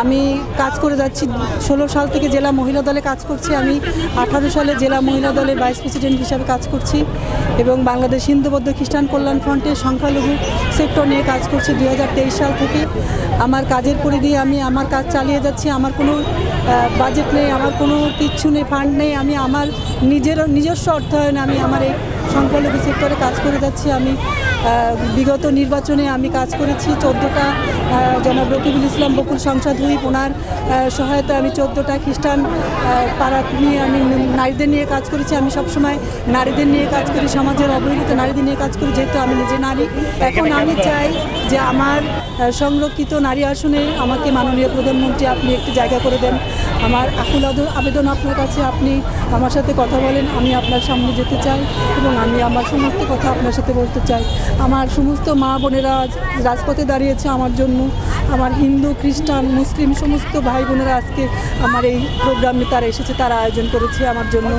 আমি কাজ করে যাচ্ছি 16 সাল থেকে জেলা মহিলা দলে কাজ করছি। আমি 18 সালে জেলা মহিলা দলের ভাইস প্রেসিডেন্ট হিসাবে কাজ করছি এবং বাংলাদেশ হিন্দু বৌদ্ধ খ্রিস্টান কল্যাণ ফ্রন্টের সংখ্যালঘু সেক্টর নিয়ে কাজ করছি 2023 সাল থেকে। আমার কাজের পরিধি আমি আমার কাজ চালিয়ে যাচ্ছি। আমার কোনো বাজেট নেই, আমার কোনো কিচ্ছু নেই, ফান্ড নেই। আমি আমার নিজস্ব অর্থায়নে আমি আমার এই সংখ্যালঘু সেক্টরে কাজ করে যাচ্ছি। আমি বিগত নির্বাচনে আমি কাজ করেছি 14টা জনাব রকিবুল ইসলাম বকুল সংসদ হুইপ, ওনার সহায়তায় আমি 14টা খ্রিস্টান পাড়া নিয়ে আমি নারীদের নিয়ে কাজ করেছি। আমি সবসময় নারীদের নিয়ে কাজ করি, সমাজের অবহেলিত নারীদের নিয়ে কাজ করি, যেহেতু আমি নিজে নারী। এখন আমি চাই যে আমার সংরক্ষিত নারী আসনে আমাকে মাননীয় প্রধানমন্ত্রী আপনি একটি জায়গা করে দেন। আমার আকুল আবেদন আপনার কাছে, আপনি আমার সাথে কথা বলেন। আমি আপনার সামনে যেতে চাই এবং আমি আমার সমস্ত কথা আপনার সাথে বলতে চাই। আমার সমস্ত মা বোনেরা রাজপথে দাঁড়িয়েছে আমার জন্য। আমার হিন্দু খ্রিস্টান মুসলিম সমস্ত ভাই বোনেরা আজকে আমার এই প্রোগ্রামে তারা এসেছে, তারা আয়োজন করেছে আমার জন্য।